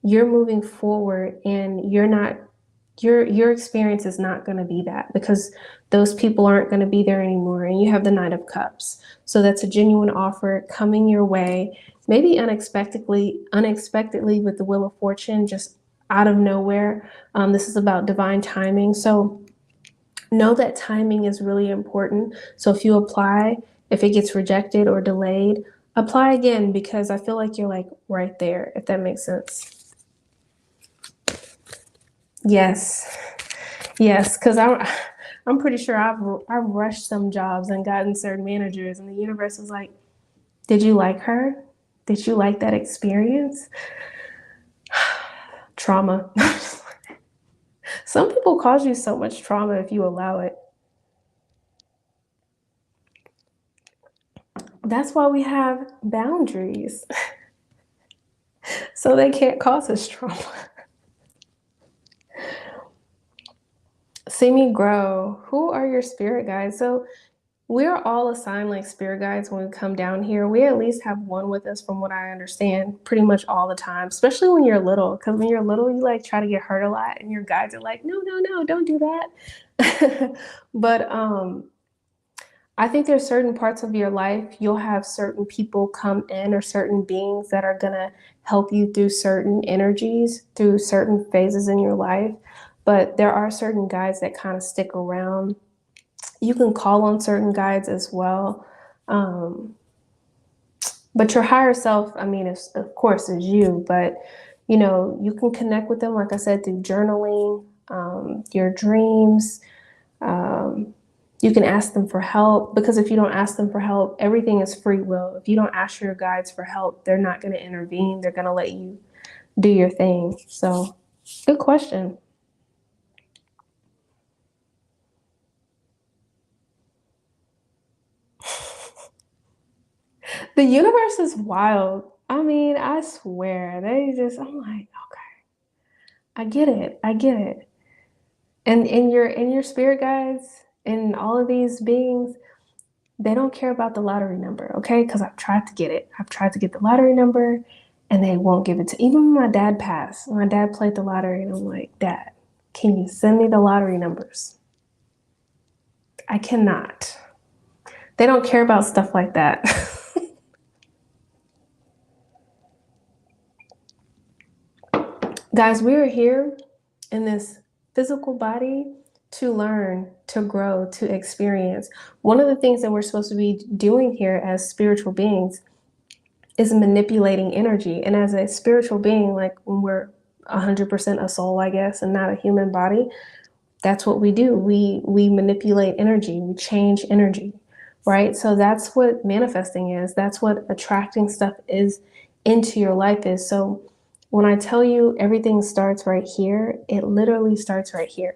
you're moving forward, and you're not. Your experience is not going to be that, because those people aren't going to be there anymore, and you have the Knight of Cups. So that's a genuine offer coming your way, maybe unexpectedly with the Wheel of Fortune, just out of nowhere. This is about divine timing. So know that timing is really important. So if you apply, if it gets rejected or delayed, apply again, because I feel like you're like right there, if that makes sense. Yes. Yes, because I'm pretty sure I've rushed some jobs and gotten certain managers, and the universe is like, "Did you like her? Did you like that experience?" Trauma. Some people cause you so much trauma if you allow it. That's why we have boundaries, so they can't cause us trauma. See me grow. Who are your spirit guides? So we're all assigned like spirit guides when we come down here. We at least have one with us, from what I understand, pretty much all the time, especially when you're little. Because when you're little, you like try to get hurt a lot, and your guides are like, "No, no, no, don't do that." But I think there's certain parts of your life you'll have certain people come in, or certain beings that are gonna help you through certain energies, through certain phases in your life. But there are certain guides that kind of stick around. You can call on certain guides as well. Um, but your higher self, I mean, is, of course, is you, but you know, you can connect with them, like I said, through journaling, your dreams. Um, you can ask them for help, because if you don't ask them for help, everything is free will. If you don't ask your guides for help, they're not going to intervene. They're going to let you do your thing. So, good question. The universe is wild. I mean, I swear, I'm like, okay, I get it. I get it. And in your spirit guides and all of these beings, they don't care about the lottery number, okay? Because I've tried to get it. I've tried to get the lottery number, and they won't give it to. Even when my dad passed, my dad played the lottery, and I'm like, "Dad, can you send me the lottery numbers?" I cannot. They don't care about stuff like that. Guys, we are here in this physical body to learn, to grow, to experience. One of the things that we're supposed to be doing here as spiritual beings is manipulating energy. And as a spiritual being, like when we're 100% a soul, I guess, and not a human body, that's what we do. We manipulate energy, we change energy, right? So that's what manifesting is. That's what attracting stuff is into your life is. So when I tell you everything starts right here, it literally starts right here.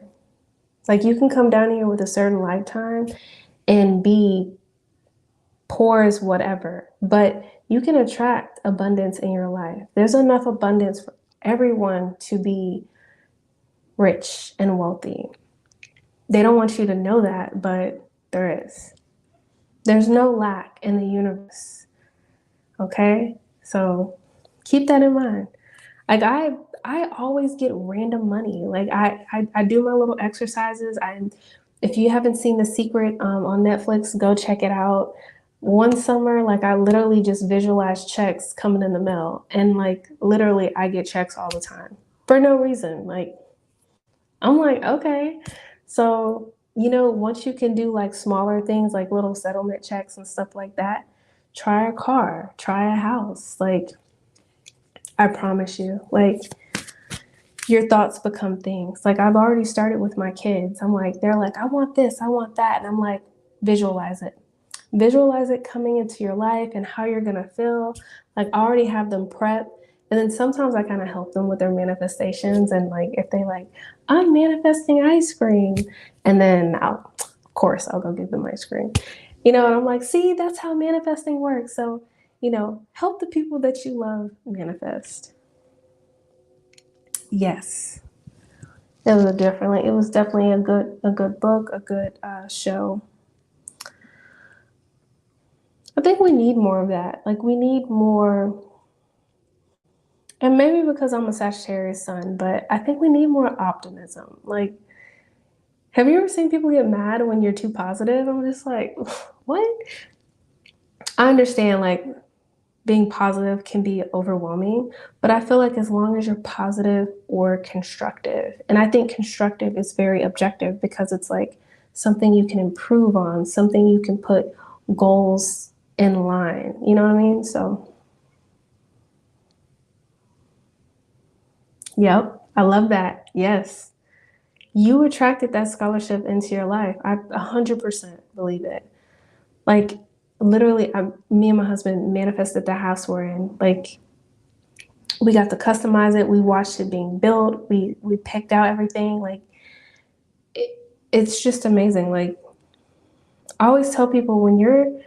Like you can come down here with a certain lifetime and be poor as whatever, but you can attract abundance in your life. There's enough abundance for everyone to be rich and wealthy. They don't want you to know that, but there is. There's no lack in the universe. Okay? So keep that in mind. Like I always get random money. Like I do my little exercises. If you haven't seen The Secret on Netflix, go check it out. One summer, like I literally just visualized checks coming in the mail, and like literally I get checks all the time for no reason. Like I'm like, okay. So, you know, once you can do like smaller things like little settlement checks and stuff like that, try a car, try a house. Like I promise you, like your thoughts become things. Like I've already started with my kids. I'm like, they're like, I want this, I want that. And I'm like, visualize it. Visualize it coming into your life and how you're gonna feel. Like I already have them prepped. And then sometimes I kind of help them with their manifestations. And like, if they like, I'm manifesting ice cream, and then of course, I'll go give them ice cream. And I'm like, see, that's how manifesting works. So, help the people that you love manifest. Yes. It was definitely a good book, a good show. I think we need more of that. Like, we need more, and maybe because I'm a Sagittarius sun, but I think we need more optimism. Like, have you ever seen people get mad when you're too positive? I'm just like, what? I understand, like, being positive can be overwhelming, but I feel like as long as you're positive or constructive, and I think constructive is very objective because it's like something you can improve on, something you can put goals in line. You know what I mean? So, yep, I love that. Yes. You attracted that scholarship into your life. I 100% believe it. Like, literally, me and my husband manifested the house we're in. Like, we got to customize it. We watched it being built. We picked out everything. Like, it's just amazing. Like, I always tell people, when you're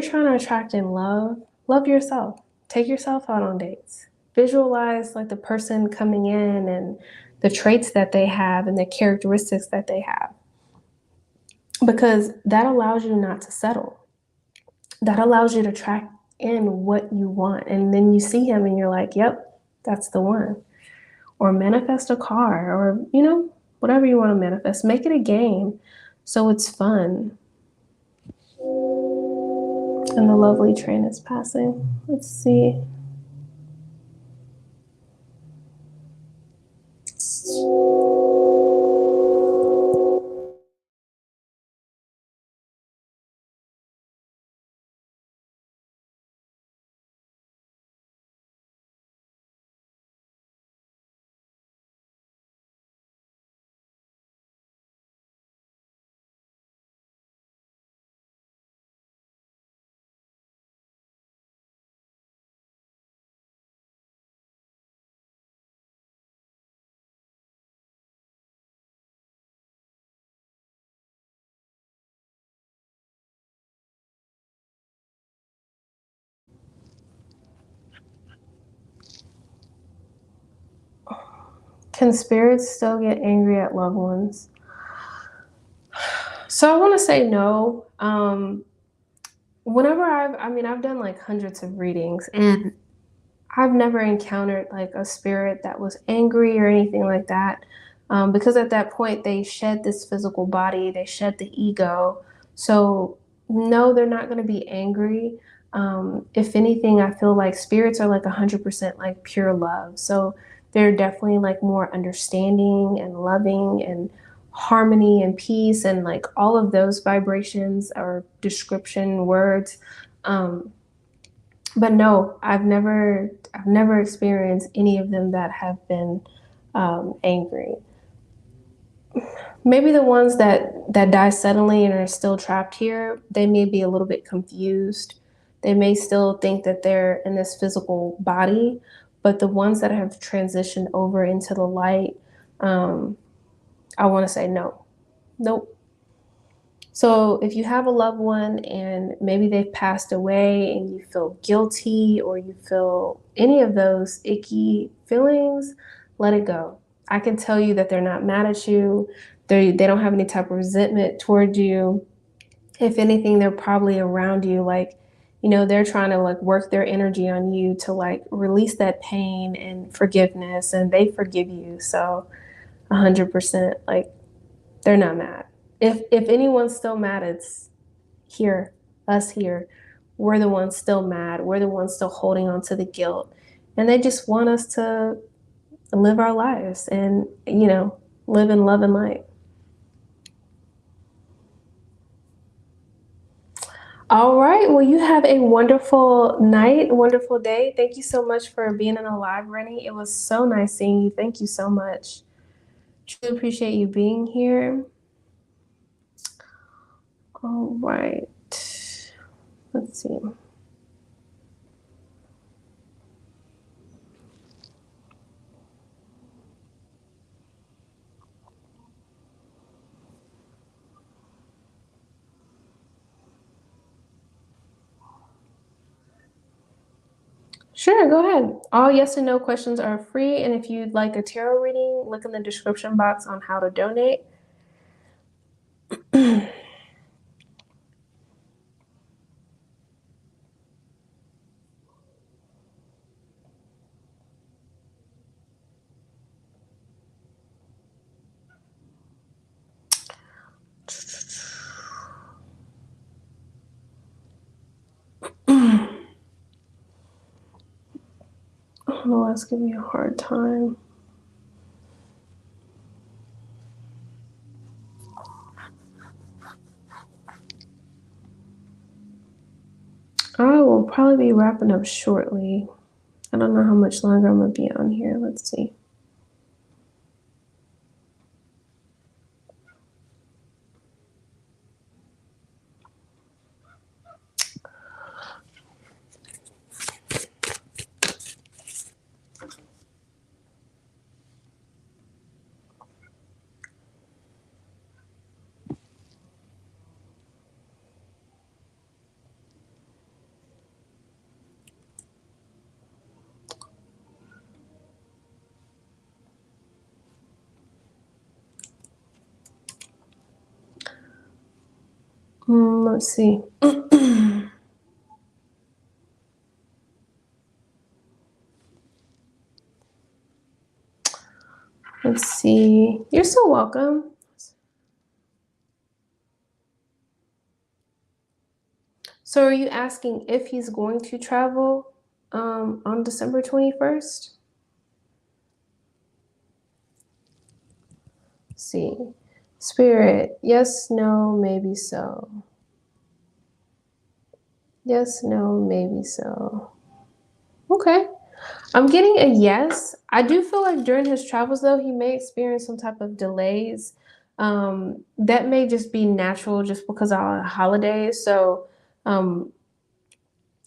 trying to attract in love, love yourself. Take yourself out on dates. Visualize like the person coming in and the traits that they have and the characteristics that they have, because that allows you not to settle. That allows you to track in what you want. And then you see him and you're like, yep, that's the one. Or manifest a car, or, whatever you want to manifest. Make it a game so it's fun. And the lovely train is passing. Let's see. Can spirits still get angry at loved ones? So I want to say no. Whenever I've done like hundreds of readings, and I've never encountered like a spirit that was angry or anything like that. Because at that point they shed this physical body, they shed the ego. So no, they're not going to be angry. If anything, I feel like spirits are like 100% like pure love. So they're definitely like more understanding and loving and harmony and peace and like all of those vibrations or description words. Um, but no, I've never experienced any of them that have been angry. Maybe the ones that die suddenly and are still trapped here, they may be a little bit confused. They may still think that they're in this physical body, but the ones that have transitioned over into the light, um, I want to say no, nope. So if you have a loved one and maybe they've passed away and you feel guilty or you feel any of those icky feelings, let it go. I can tell you that they're not mad at you. They don't have any type of resentment towards you. If anything, they're probably around you, like, they're trying to like work their energy on you to like release that pain and forgiveness, and they forgive you. So 100%, like, they're not mad. If anyone's still mad, it's here, us here. We're the ones still mad. We're the ones still holding on to the guilt. And they just want us to live our lives and, live in love and light. All right. Well, you have a wonderful night, wonderful day. Thank you so much for being in a live, Rennie. It was so nice seeing you. Thank you so much. Truly appreciate you being here. All right. Let's see. Sure, go ahead. All yes and no questions are free, and if you'd like a tarot reading, look in the description box on how to donate. Oh, that's giving me a hard time. I will probably be wrapping up shortly. I don't know how much longer I'm going to be on here. Let's see. Let's see. Let's see. You're so welcome. So are you asking if he's going to travel on December 21st? Let's see. Spirit, yes, no, maybe so. Yes, no, maybe so. Okay. I'm getting a yes. I do feel like during his travels, though, he may experience some type of delays. That may just be natural just because of our holidays. So I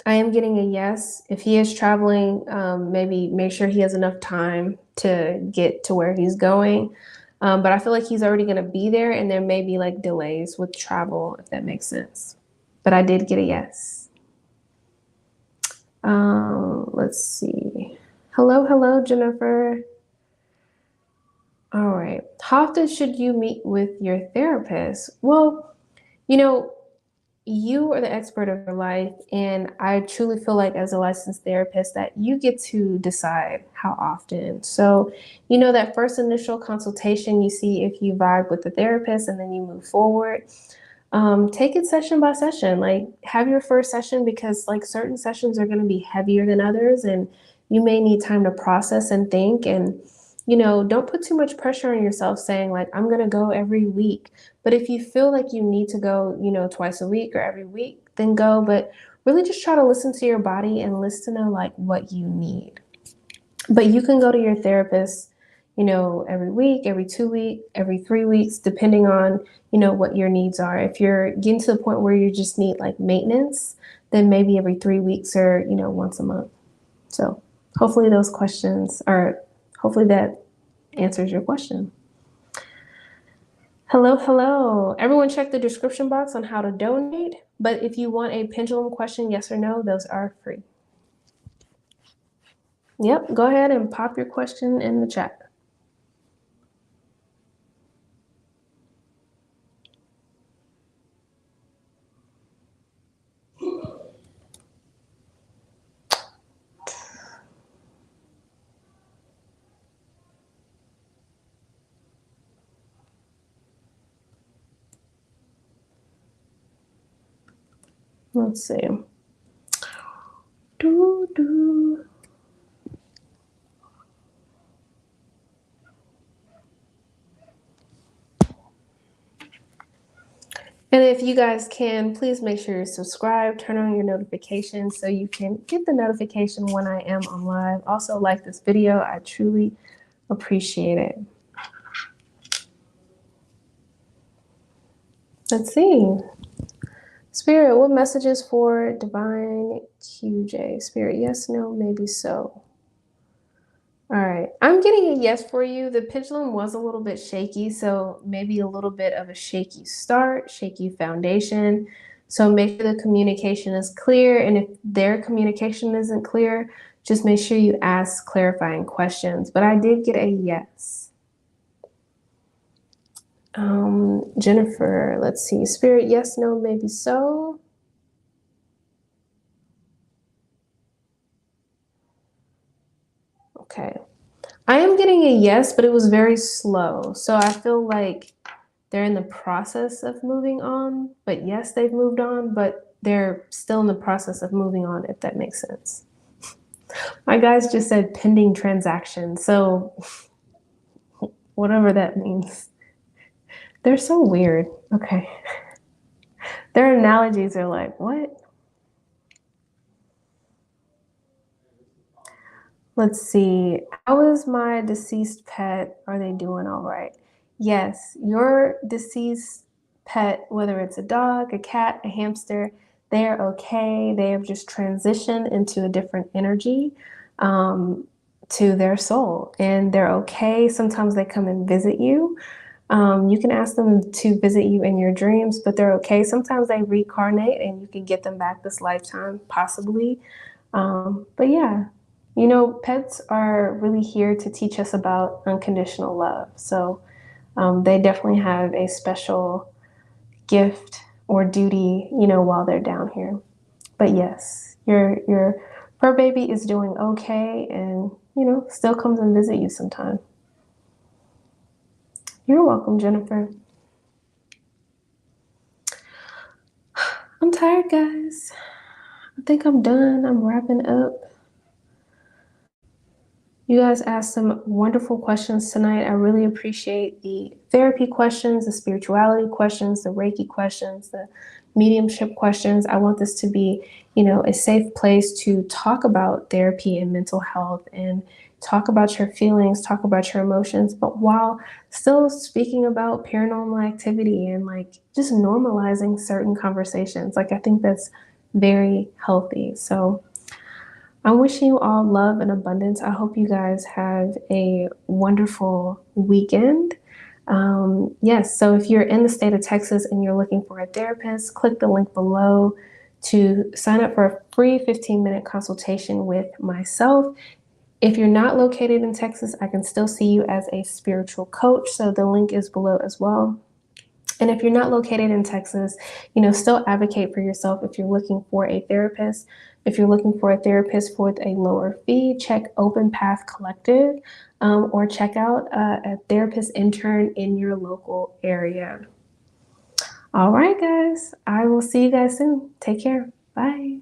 am getting a yes. If he is traveling, maybe make sure he has enough time to get to where he's going. But I feel like he's already going to be there, and there may be like delays with travel, if that makes sense. But I did get a yes. Let's see. Hello, hello, Jennifer. All right. How often should you meet with your therapist? Well, you know, you are the expert of your life, and I truly feel like as a licensed therapist that you get to decide how often. So, that first initial consultation, you see if you vibe with the therapist, and then you move forward. Take it session by session. Like, have your first session, because like certain sessions are going to be heavier than others, and you may need time to process and think. And don't put too much pressure on yourself saying like, I'm going to go every week. But if you feel like you need to go, twice a week or every week, then go. But really just try to listen to your body and listen to like what you need. But you can go to your therapist, every week, every 2 weeks, every 3 weeks, depending on, what your needs are. If you're getting to the point where you just need like maintenance, then maybe every 3 weeks or, once a month. So hopefully hopefully that answers your question. Hello, hello. Everyone check the description box on how to donate. But if you want a pendulum question, yes or no, those are free. Yep, go ahead and pop your question in the chat. Let's see. Doo-doo. And if you guys can, please make sure you subscribe, turn on your notifications so you can get the notification when I am on live. Also, like this video. I truly appreciate it. Let's see. Spirit, what messages for Divine QJ? Spirit, yes, no, maybe so. All right. I'm getting a yes for you. The pendulum was a little bit shaky, so maybe a little bit of a shaky start, shaky foundation. So make sure the communication is clear. And if their communication isn't clear, just make sure you ask clarifying questions. But I did get a yes. Jennifer, let's see. Spirit, yes, no, maybe so. Okay. I am getting a yes, but it was very slow. So I feel like they're in the process of moving on. But yes, they've moved on, but they're still in the process of moving on, if that makes sense. My guys just said pending transaction. So whatever that means. They're so weird. Okay. Their analogies are like, what? Let's see. How is my deceased pet? Are they doing all right? Yes, your deceased pet, whether it's a dog, a cat, a hamster, they are okay. They have just transitioned into a different energy to their soul, and they're okay. Sometimes they come and visit you. You can ask them to visit you in your dreams, but they're okay. Sometimes they reincarnate and you can get them back this lifetime, possibly. But yeah, you know, pets are really here to teach us about unconditional love. So they definitely have a special gift or duty, you know, while they're down here. But yes, your fur baby is doing okay, and you know, still comes and visit you sometime. You're welcome, Jennifer. I'm tired, guys. I think I'm done. I'm wrapping up. You guys asked some wonderful questions tonight. I really appreciate the therapy questions, the spirituality questions, the Reiki questions, the mediumship questions. I want this to be, you know, a safe place to talk about therapy and mental health and talk about your feelings, talk about your emotions, but while still speaking about paranormal activity and like just normalizing certain conversations. Like I think that's very healthy. So I'm wishing you all love and abundance. I hope you guys have a wonderful weekend. Yes, so if you're in the state of Texas and you're looking for a therapist, click the link below to sign up for a free 15-minute consultation with myself. If you're not located in Texas, I can still see you as a spiritual coach, so the link is below as well. And if you're not located in Texas, you know, still advocate for yourself if you're looking for a therapist. If you're looking for a therapist with a lower fee, check Open Path Collective or check out a therapist intern in your local area. All right, guys. I will see you guys soon. Take care. Bye.